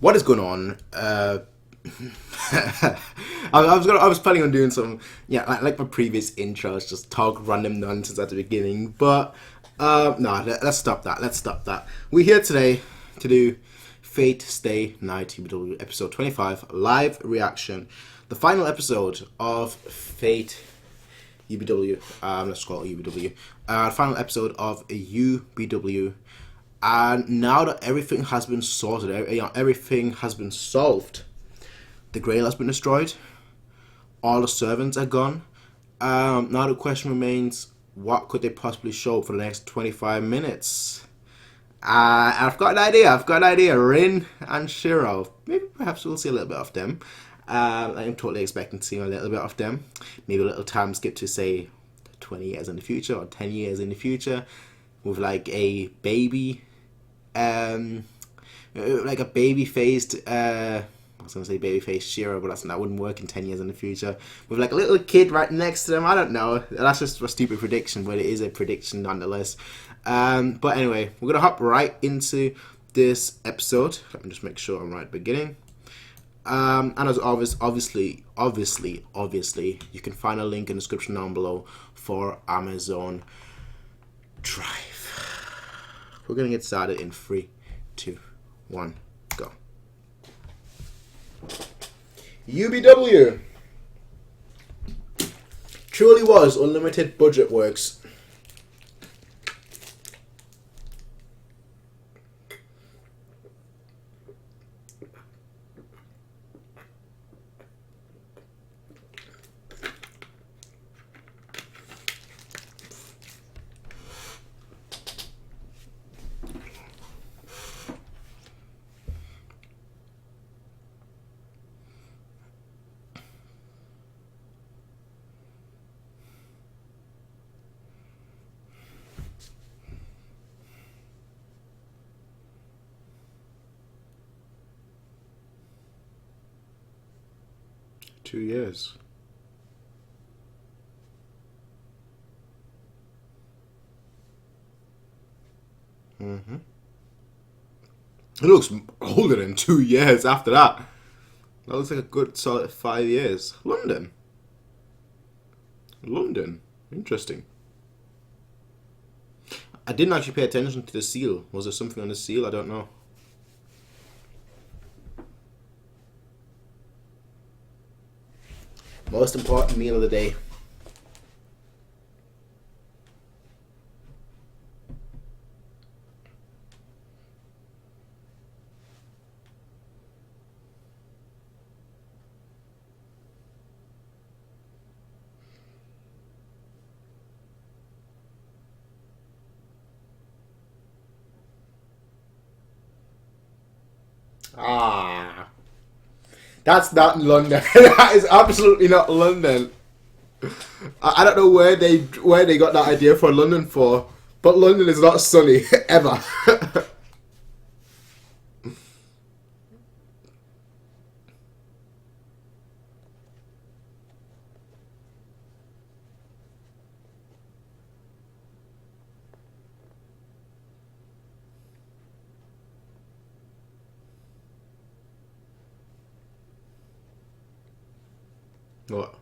What is going on? I was planning on doing some, yeah, like my previous intros, just talk random nonsense at the beginning. But no, let's stop that. Let's stop that. We're here today to do Fate Stay Night UBW episode 25 live reaction, the final episode of Fate UBW. Let's call it UBW. Final episode of UBW. And now that everything has been sorted, everything has been solved, the Grail has been destroyed, all the servants are gone. Now the question remains, what could they possibly show for the next 25 minutes? I've got an idea. Rin and Shiro. Maybe perhaps we'll see a little bit of them. I'm totally expecting to see a little bit of them. Maybe a little time skip to say 20 years in the future or 10 years in the future with like a baby. Like a baby-faced, I was gonna say baby-faced Shiro, but that wouldn't work in 10 years in the future. With like a little kid right next to them, I don't know. That's just a stupid prediction, but it is a prediction nonetheless. But anyway, we're gonna hop right into this episode. Let me just make sure I'm right at the beginning. And as obviously, you can find a link in the description down below for Amazon Drive. We're gonna get started in 3, 2, 1, go. UBW truly was unlimited budget works. Two years. It looks older than 2 years after that. That looks like a good solid 5 years. London. Interesting. I didn't actually pay attention to the seal. Was there something on the seal? I don't know. Most important meal of the day. Ah. That's not London. That is absolutely not London. I don't know where they got that idea for London for, but London is not sunny ever. What?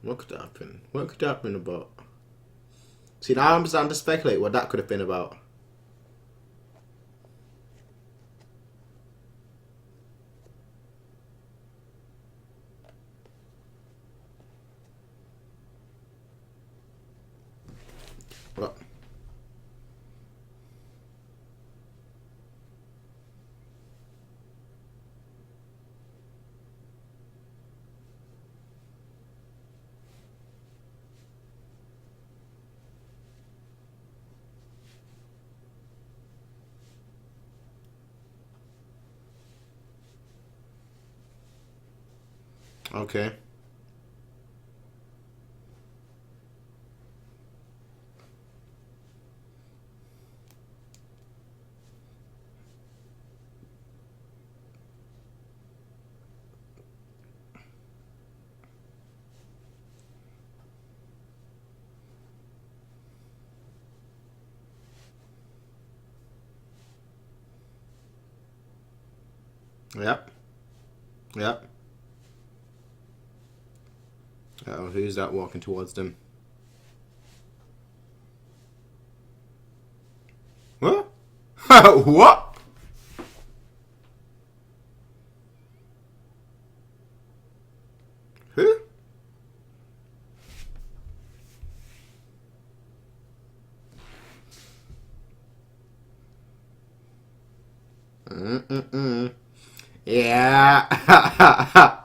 What could happen? What could happen about? See, now I'm starting to speculate what that could have been about. What? Okay. Yep. Yep. Oh, who's that walking towards them? What? What? Who? Mm-mm-mm. Yeah.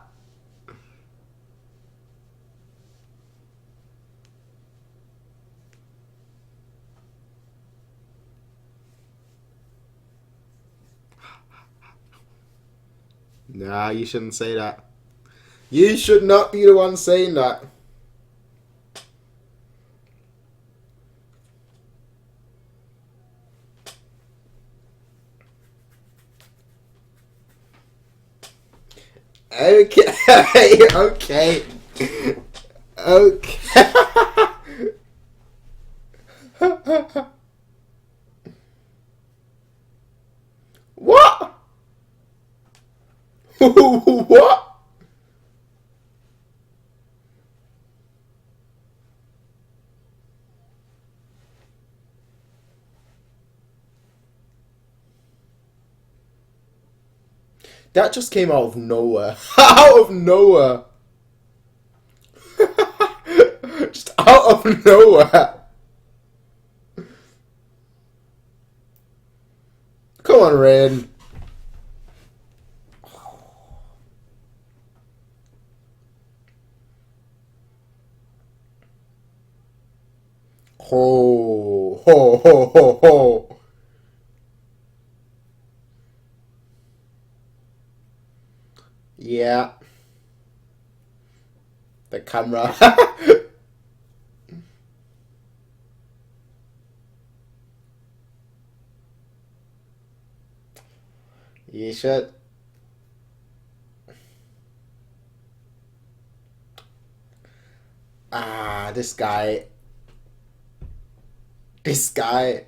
Nah, you shouldn't say that. You should not be the one saying that. Okay. Okay. Okay. What? What? That just came out of nowhere. Out of nowhere. Just out of nowhere. Come on, Rain. Ho, ho, ho, ho, ho. Yeah. The camera. You should. Ah, this guy. This guy.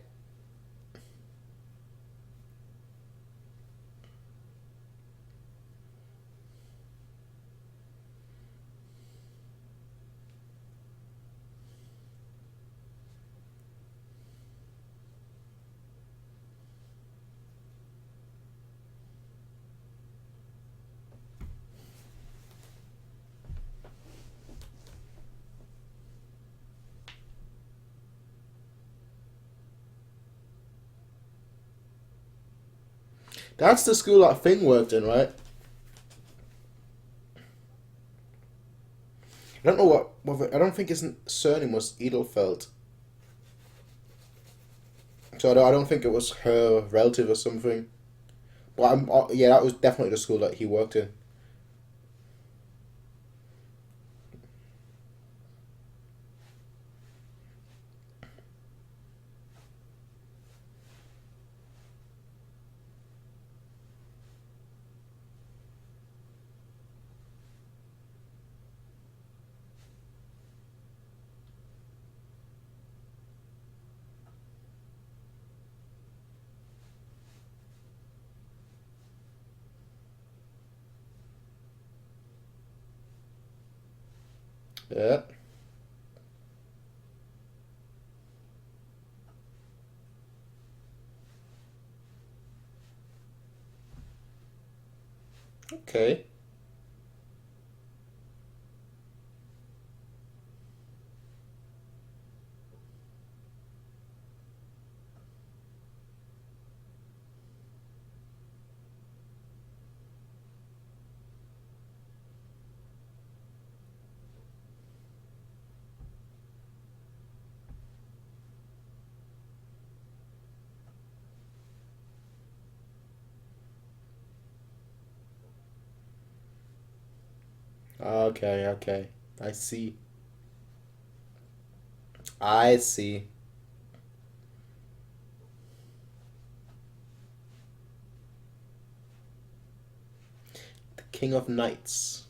That's the school that Thing worked in, right? I don't know what I don't think his surname was Edelfelt. So I don't think it was her relative or something. But yeah, that was definitely the school that he worked in. Yeah. Okay. Okay, okay. I see. I see. The King of Knights.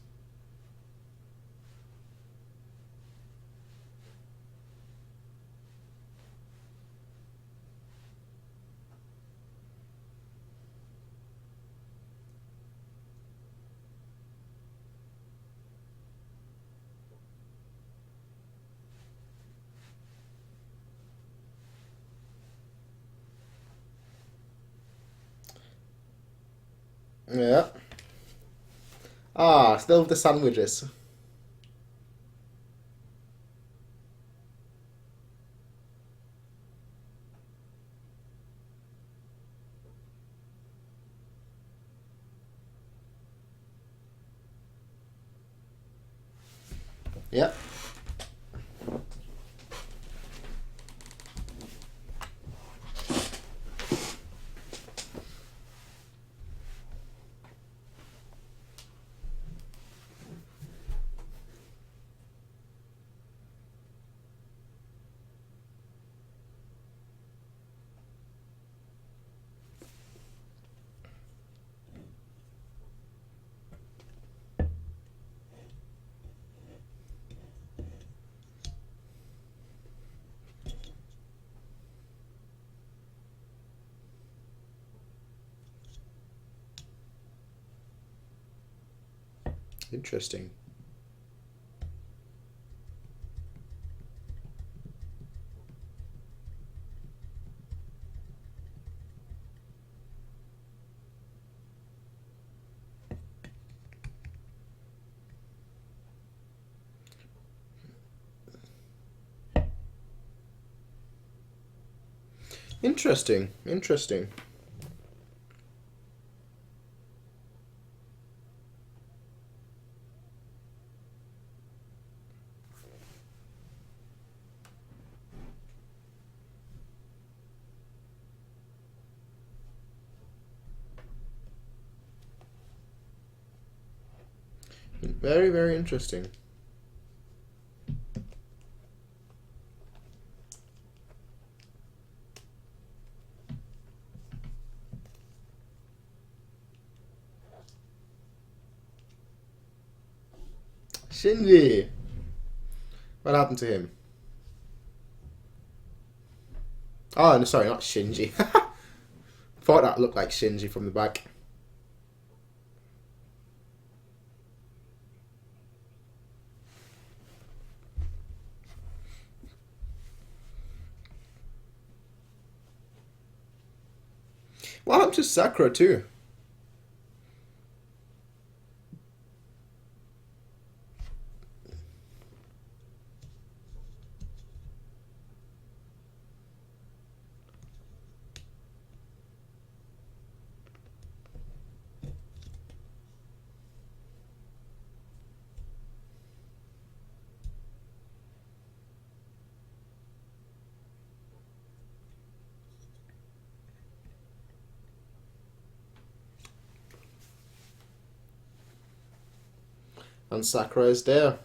Yeah. Ah, still with the sandwiches. Yep. Interesting. Interesting. Interesting. Very, very interesting. Shinji. What happened to him? Oh, no, sorry, not Shinji. Thought that looked like Shinji from the back. What happened to Sakura too? And Sakura is there.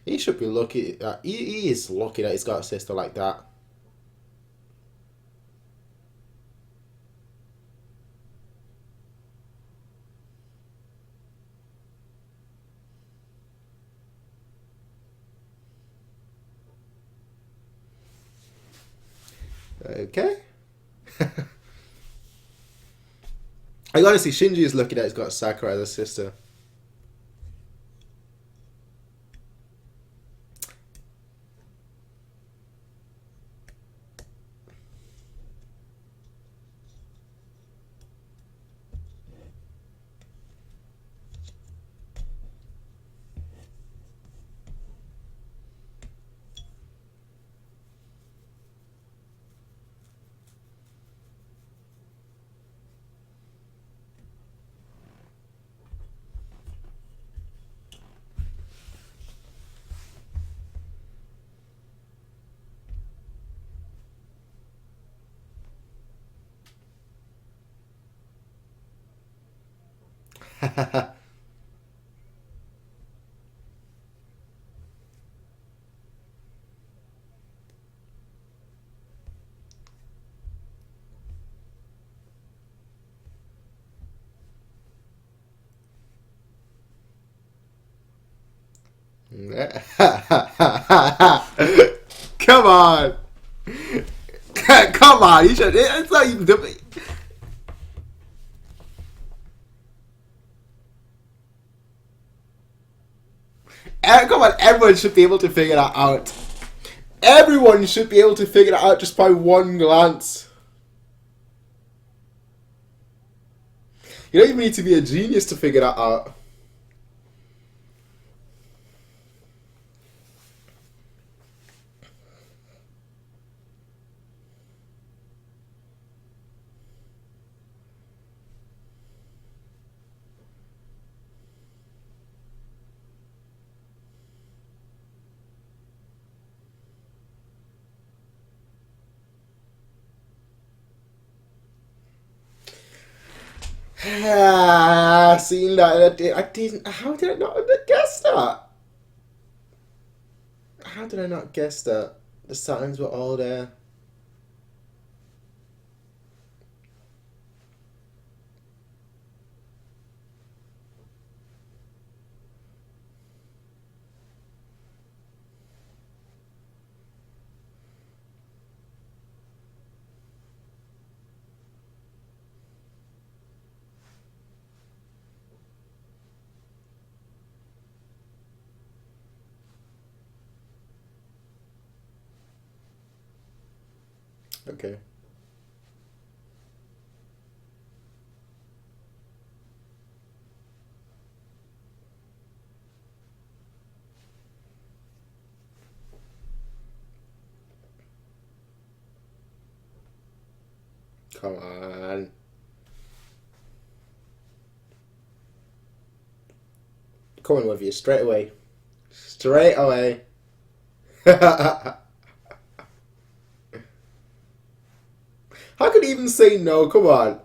He should be lucky. He is lucky that he's got a sister like that. Okay. I honestly, Shinji is lucky that he's got Sakura as a sister. Come on. Come on. You should. It's not even. Come on. Everyone should be able to figure that out. Everyone should be able to figure that out just by one glance. You don't even need to be a genius to figure that out. Seeing that, I didn't. How did I not guess that? How did I not guess that? The signs were all there. Okay. Come on. Coming with you straight away. Straight away. How could he even say no? Come on.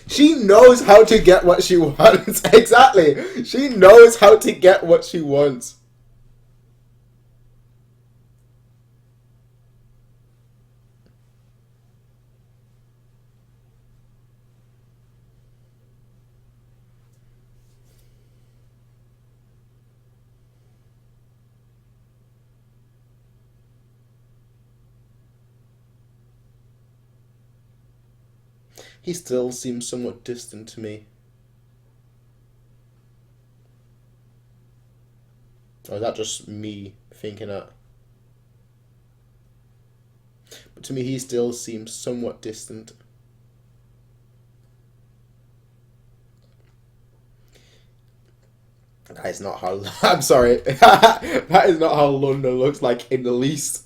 She knows how to get what she wants. Exactly. She knows how to get what she wants. He still seems somewhat distant to me. Or is that just me thinking that? But to me, he still seems somewhat distant. That is not how... I'm sorry. That is not how London looks like in the least.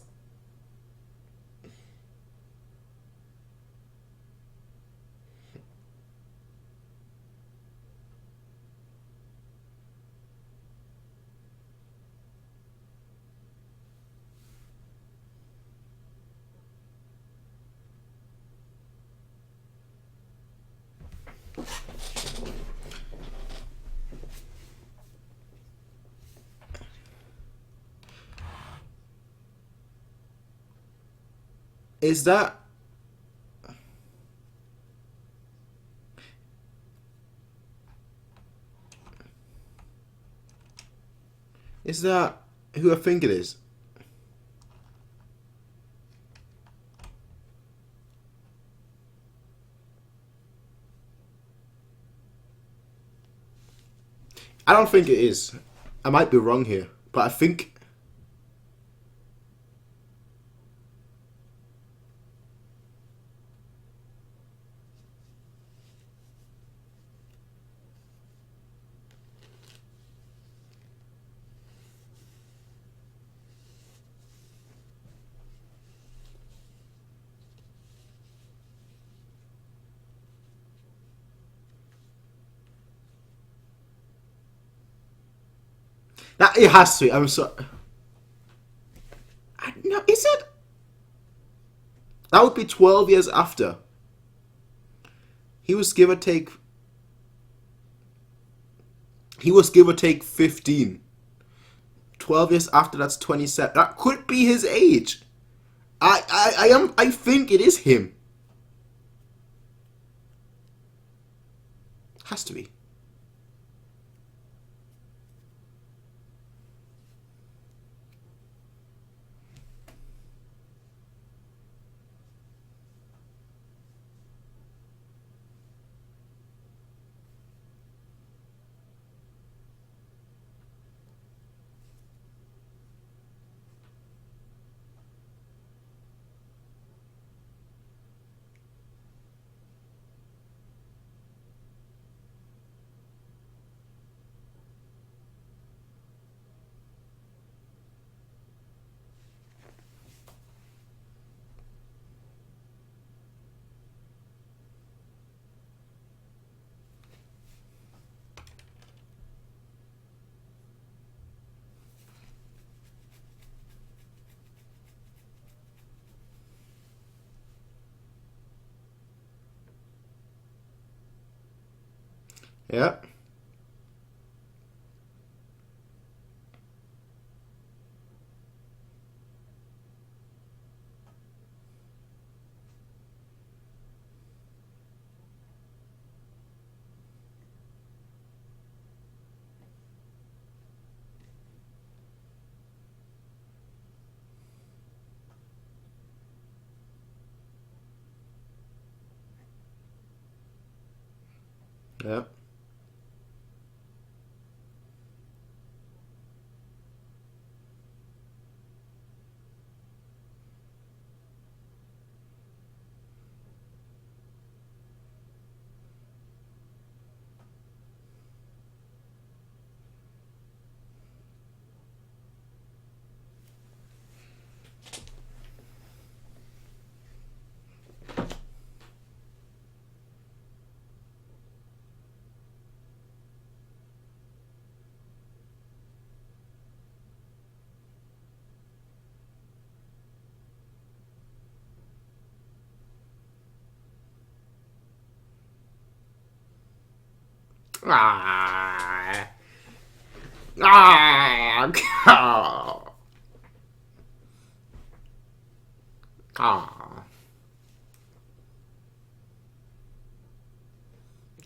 Is that... Is that who I think it is? I don't think it is. I might be wrong here, but I think... That it has to. I'm sorry. No, is it? That would be 12 years after. He was give or take. He was give or take 15. 12 years after, that's 27. That could be his age. I think it is him. Has to be. Yeah. Yeah. Ah. Ah. Ah. Ah.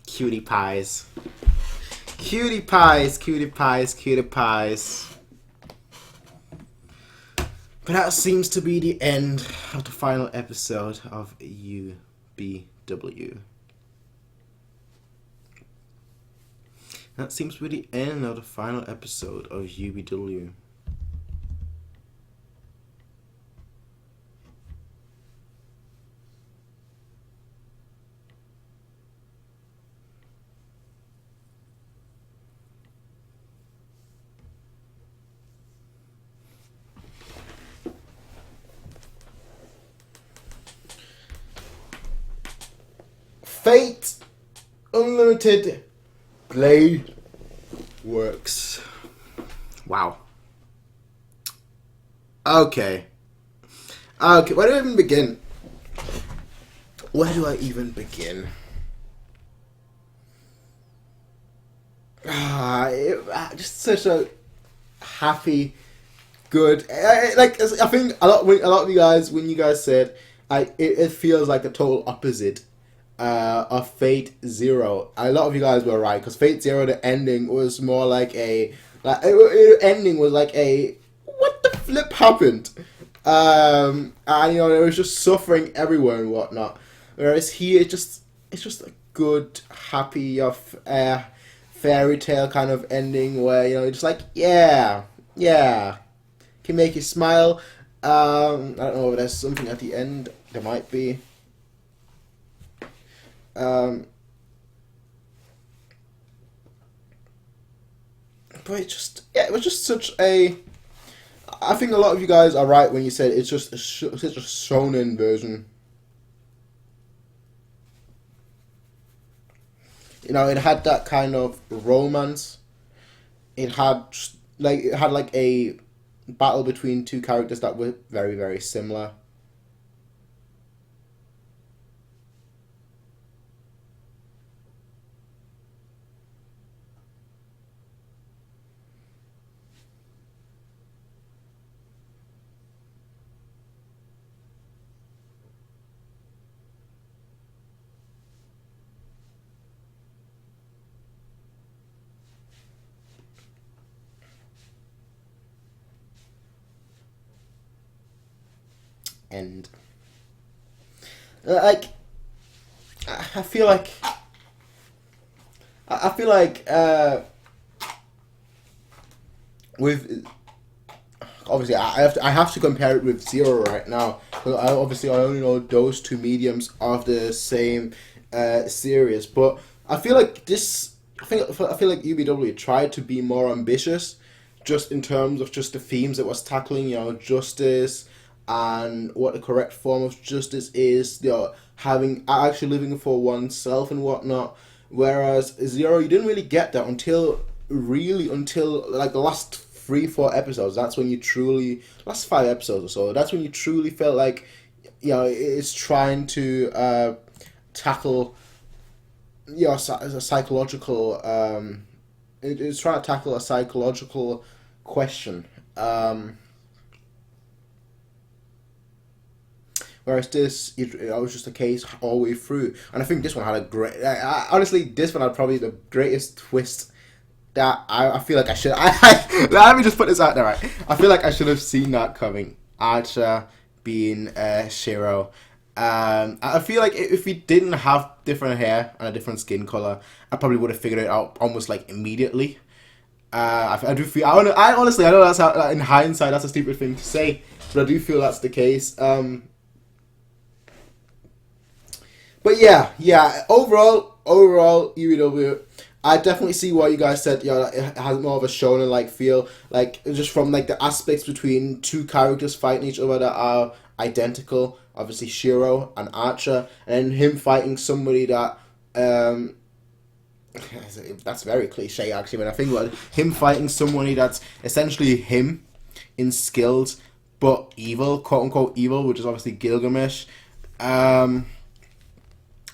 Cutie pies. Cutie pies, cutie pies, cutie pies. But that seems to be the end of the final episode of UBW. That seems to be the end of the final episode of UBW. Fate Unlimited Blade Works. Wow. Okay. Okay, where do I even begin? Where do I even begin? Just such a happy, good. I think a lot of you guys, when you guys said, it feels like the total opposite of Fate Zero. A lot of you guys were right, because Fate Zero, the ending was more like ending was like a what the flip happened, and it was just suffering everywhere and whatnot. Whereas here, it's just a good, happy fairy tale kind of ending where just like yeah, can make you smile. I don't know if there's something at the end. There might be. But it was just such a. I think a lot of you guys are right when you said it's just such a shonen version. It had that kind of romance. It had like a battle between two characters that were very, very similar. And like, I feel like I feel like with obviously I have to compare it with Zero right now. Obviously I only know those two mediums of the same series, but I feel like this. I feel like UBW tried to be more ambitious, just in terms of just the themes it was tackling. Justice and what the correct form of justice is. Having actually living for oneself and whatnot. Whereas Zero, you didn't really get that until like the last 3-4 episodes. That's when you truly last 5 episodes or so. That's when you truly felt like it's trying to tackle a psychological. It's trying to tackle a psychological question. Whereas this, it was just a case all the way through, and I think this one had a great. Honestly, this one had probably the greatest twist that I feel like I should. Let me just put this out there. Right, I feel like I should have seen that coming. Archer being Shiro. I feel like if we didn't have different hair and a different skin color, I probably would have figured it out almost like immediately. I do feel. I honestly, I know that's how. In hindsight, that's a stupid thing to say, but I do feel that's the case. But yeah. Overall, UBW. I definitely see what you guys said. It has more of a shonen like feel, like just from like the aspects between two characters fighting each other that are identical. Obviously, Shiro and Archer, and him fighting somebody that that's very cliche actually. When I think about it, him fighting somebody that's essentially him in skills, but evil, quote unquote evil, which is obviously Gilgamesh.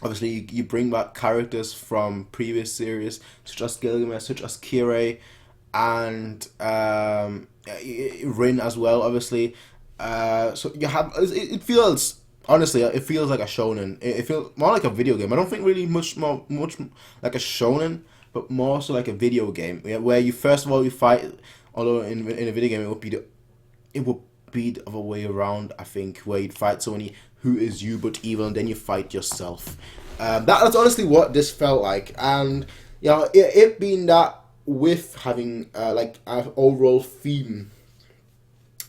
Obviously, you bring back characters from previous series, such as Gilgamesh, such as Kirei, and Rin as well, obviously. So you have, it feels, honestly, it feels like a shonen. It feels more like a video game. I don't think really much like a shonen, but more so like a video game, where you first of all you fight, although in a video game it would be the other way around, I think, where you'd fight somebody who is you but evil, and then you fight yourself. That's honestly what this felt like, and it being that with having like an overall theme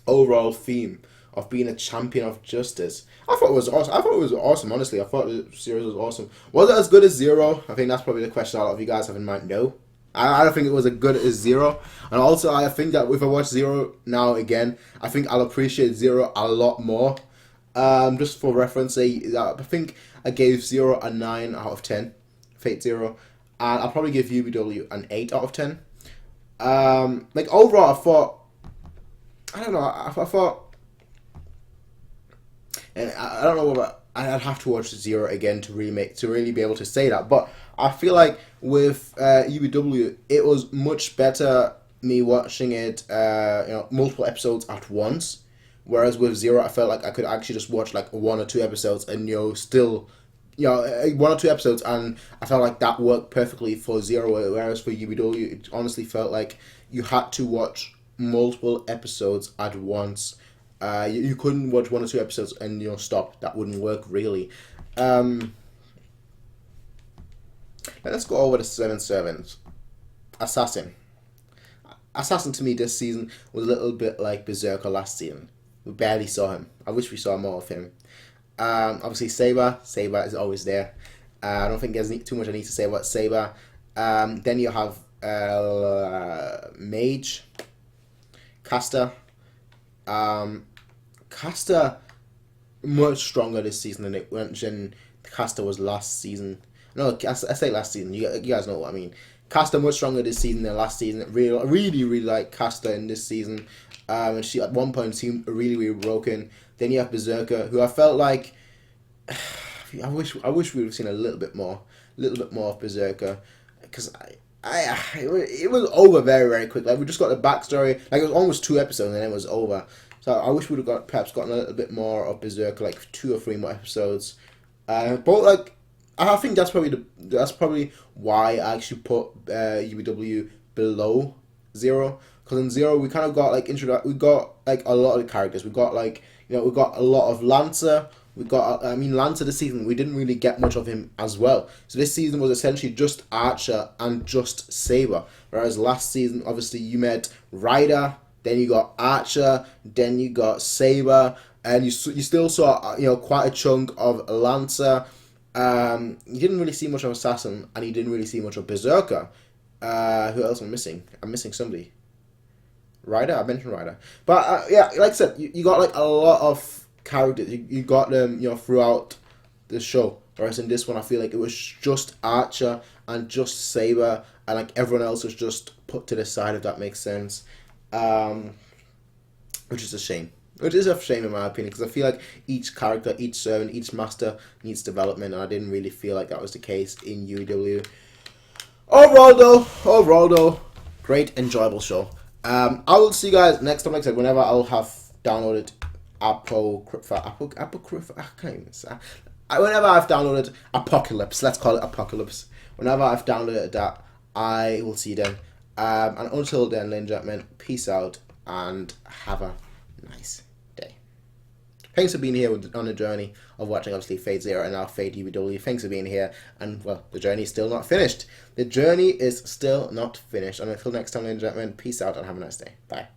of being a champion of justice. I thought it was awesome. Honestly, I thought the series was awesome. Was it as good as Zero? I think that's probably the question a lot of you guys have in mind. No, I don't think it was as good as Zero. And also, I think that if I watch Zero now again, I think I'll appreciate Zero a lot more. Just for reference, I think I gave Zero a 9 out of 10. Fate Zero. And I'll probably give UBW an 8 out of 10. Like overall, I thought, I don't know, I thought, and I don't know about, I'd have to watch Zero again to really be able to say that. But I feel like with UBW, it was much better me watching it, multiple episodes at once. Whereas with Zero, I felt like I could actually just watch like 1 or 2 episodes and still, 1 or 2 episodes, and I felt like that worked perfectly for Zero. Whereas for UBW, it honestly felt like you had to watch multiple episodes at once. You couldn't watch 1 or 2 episodes and stop. That wouldn't work really. Let's go over the 7 servants. Assassin to me this season was a little bit like Berserker last season. We barely saw him. I wish we saw more of him. Obviously Saber is always there. I don't think there's too much I need to say about Saber. Then you have Mage, Caster. Caster much stronger this season than Caster was last season. No, I say last season. You guys know what I mean. Caster much stronger this season than last season. Really like Caster in this season. And she at one point seemed really broken. Then you have Berserker, who I felt like I wish we would have seen a little bit more of Berserker, because it was over very quick. Like we just got the backstory. Like it was almost 2 episodes and then it was over. So I wish we would have perhaps gotten a little bit more of Berserker, like 2 or 3 more episodes. But like I think that's probably why I actually put UBW below Zero. Because in Zero we kind of got like we got like a lot of the characters. We got like we got a lot of Lancer. We got Lancer this season we didn't really get much of him as well. So this season was essentially just Archer and just Saber. Whereas last season obviously you met Ryder, then you got Archer, then you got Saber, and you still saw quite a chunk of Lancer. You didn't really see much of Assassin, and you didn't really see much of Berserker. Who else am I missing? I'm missing somebody. Ryder? I mentioned Ryder. But yeah, like I said, you got like a lot of characters. You got them throughout the show. Whereas in this one, I feel like it was just Archer and just Saber, and like everyone else was just put to the side, if that makes sense. Which is a shame. Which is a shame in my opinion, because I feel like each character, each servant, each master needs development, and I didn't really feel like that was the case in UBW. Overall though, great, enjoyable show. I will see you guys next time. Like I said, whenever I'll have downloaded whenever I've downloaded Apocalypse, let's call it Apocalypse. Whenever I've downloaded that, I will see you then. And until then, ladies and gentlemen, peace out and have a nice day. Thanks for being here on the journey of watching, obviously, Fate Zero and now Fate UBW. Thanks for being here. And, well, the journey is still not finished. The journey is still not finished. And until next time, ladies and gentlemen, peace out and have a nice day. Bye.